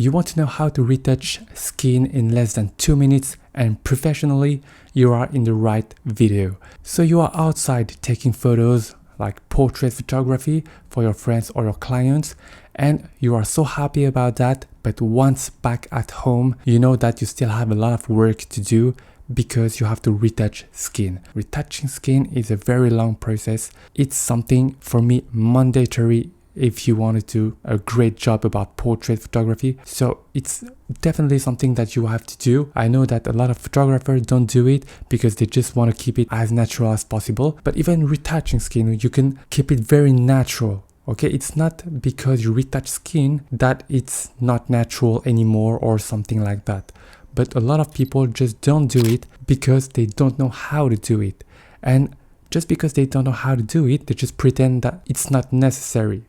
You want to know how to retouch skin in less than 2 minutes and professionally, you are in the right video. So you are outside taking photos like portrait photography for your friends or your clients, and you are so happy about that, but once back at home, you know that you still have a lot of work to do because you have to retouch skin. Retouching skin is a very long process. It's something for me mandatory if you want to do a great job about portrait photography. So it's definitely something that you have to do. I know that a lot of photographers don't do it because they just want to keep it as natural as possible. But even retouching skin, you can keep it very natural. Okay, it's not because you retouch skin that it's not natural anymore or something like that. But a lot of people just don't do it because they don't know how to do it. And just because they don't know how to do it, they just pretend that it's not necessary.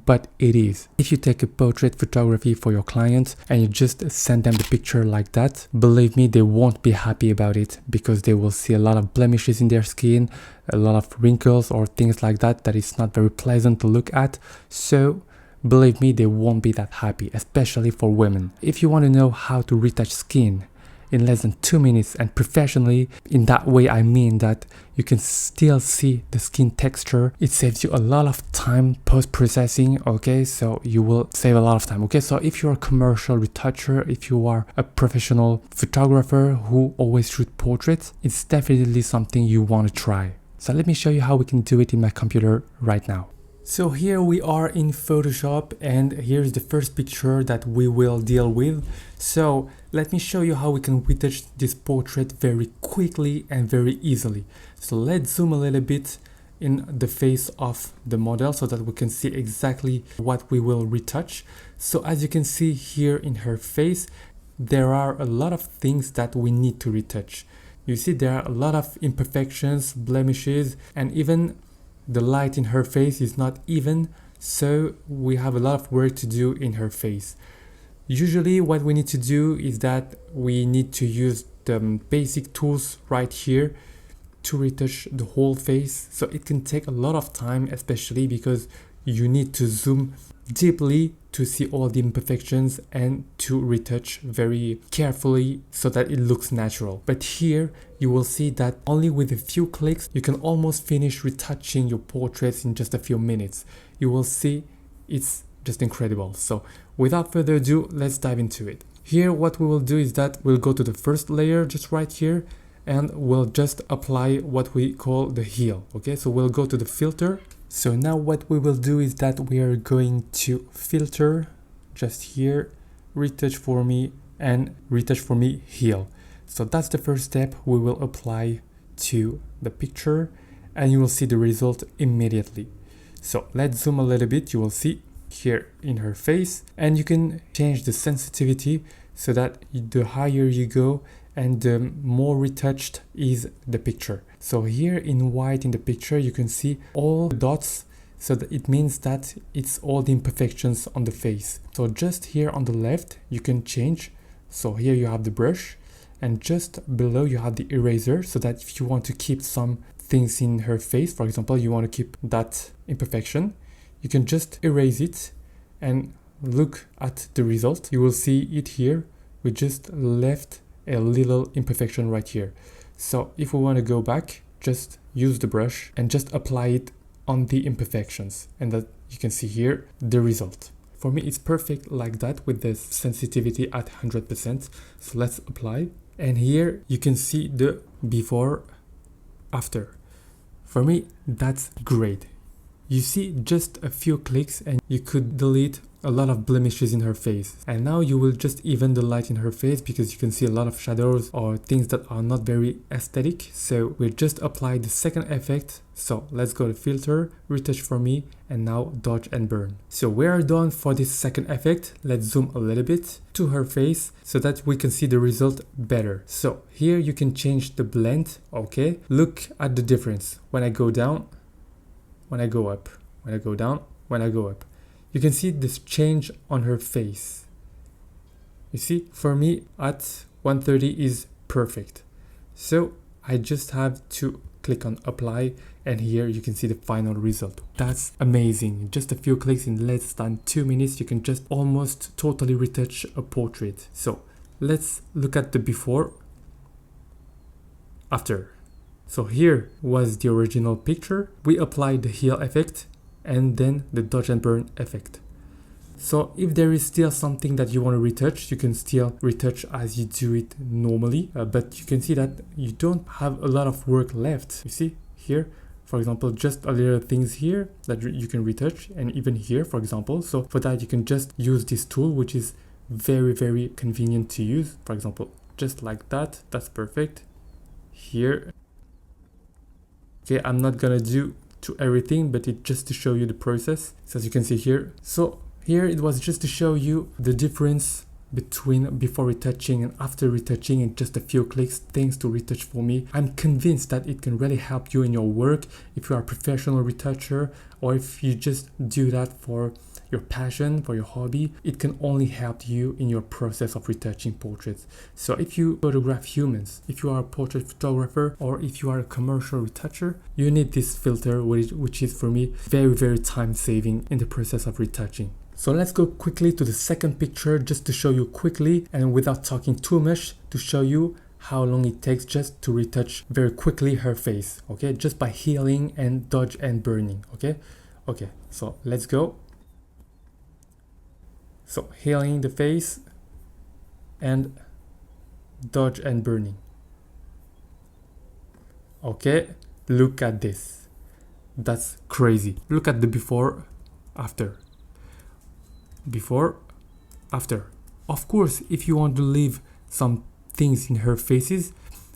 But it is. If you take a portrait photography for your clients and you just send them the picture like that, believe me, they won't be happy about it because they will see a lot of blemishes in their skin, a lot of wrinkles or things like that is not very pleasant to look at. So believe me, they won't be that happy, especially for women. If you want to know how to retouch skin in less than 2 minutes and professionally, in that way I mean that you can still see the skin texture. It saves you a lot of time post-processing, okay? So you will save a lot of time, okay? So if you're a commercial retoucher, if you are a professional photographer who always shoot portraits, it's definitely something you want to try. So let me show you how we can do it in my computer right now. So here we are in Photoshop, and here's the first picture that we will deal with. So let me show you how we can retouch this portrait very quickly and very easily. So let's zoom a little bit in the face of the model so that we can see exactly what we will retouch. So as you can see here in her face, there are a lot of things that we need to retouch. You see there are a lot of imperfections, blemishes, and even the light in her face is not even, so we have a lot of work to do in her face. Usually what we need to do is that we need to use the basic tools right here to retouch the whole face. So it can take a lot of time, especially because you need to zoom deeply to see all the imperfections and to retouch very carefully so that it looks natural. But here you will see that only with a few clicks you can almost finish retouching your portraits in just a few minutes. You will see it's just incredible. So without further ado, let's dive into it. Here what we will do is that we'll go to the first layer just right here and we'll just apply what we call the heel. Okay, so we'll go to the filter. So now what we will do is that we are going to filter just here, retouch for me, and retouch for me heel. So that's the first step we will apply to the picture, and you will see the result immediately. So let's zoom a little bit. You will see here in her face, and you can change the sensitivity so that the higher you go and the more retouched is the picture. So here in white in the picture you can see all the dots, so that it means that it's all the imperfections on the face. So just here on the left you can change. So here you have the brush, and just below you have the eraser, so that if you want to keep some things in her face, for example you want to keep that imperfection, you can just erase it and look at the result. You will see it here. We just left a little imperfection right here. So if we want to go back, just use the brush and just apply it on the imperfections, and that you can see here the result. For me it's perfect like that with the sensitivity at 100%. So let's apply, and here you can see the before after. For me that's great. You see just a few clicks and you could delete a lot of blemishes in her face. And now you will just even the light in her face because you can see a lot of shadows or things that are not very aesthetic. So we'll just apply the second effect. So let's go to filter, retouch for me, and now dodge and burn. So we are done for this second effect. Let's zoom a little bit to her face so that we can see the result better. So here you can change the blend. Okay, look at the difference. When I go down, when I go up, when I go down, when I go up, you can see this change on her face. You see, for me at 130 is perfect. So I just have to click on apply, and here you can see the final result. That's amazing. Just a few clicks in less than 2 minutes, you can just almost totally retouch a portrait. So let's look at the before, after. So here was the original picture. We applied the heal effect and then the dodge and burn effect. So if there is still something that you want to retouch, you can still retouch as you do it normally, but you can see that you don't have a lot of work left. You see here, for example, just a little things here that you can retouch, and even here, for example. So for that, you can just use this tool, which is very, very convenient to use. For example, just like that, that's perfect. Here, okay, I'm not gonna do to everything, but it's just to show you the process. So as you can see here, so here it was just to show you the difference between before retouching and after retouching in just a few clicks. Thanks to Retouch For Me. I'm convinced that it can really help you in your work if you are a professional retoucher, or if you just do that for your passion, for your hobby. It can only help you in your process of retouching portraits. So if you photograph humans, if you are a portrait photographer, or if you are a commercial retoucher, you need this filter, which is for me very, very time saving in the process of retouching. So let's go quickly to the second picture, just to show you quickly and without talking too much, to show you how long it takes just to retouch very quickly her face, okay, just by healing and dodge and burning. Okay, so let's go. So healing the face and dodge and burning. Okay, look at this. That's crazy. Look at the before, after. Before, after. Of course, if you want to leave some things in her faces,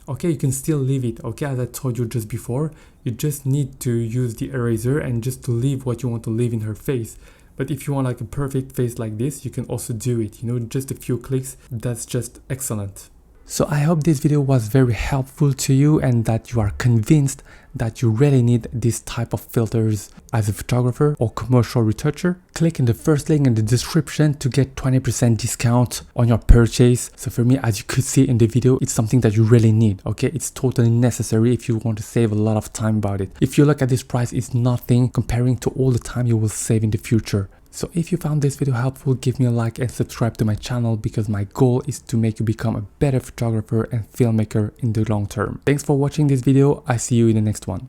okay, you can still leave it. Okay, as I told you just before, you just need to use the eraser and just to leave what you want to leave in her face. But if you want like a perfect face like this, you can also do it, you know, just a few clicks. That's just excellent. So I hope this video was very helpful to you and that you are convinced that you really need this type of filters as a photographer or commercial retoucher. Click in the first link in the description to get 20% discount on your purchase. So for me, as you could see in the video, it's something that you really need. Okay, it's totally necessary if you want to save a lot of time about it. If you look at this price, it's nothing comparing to all the time you will save in the future. So if you found this video helpful, give me a like and subscribe to my channel, because my goal is to make you become a better photographer and filmmaker in the long term. Thanks for watching this video. I see you in the next one.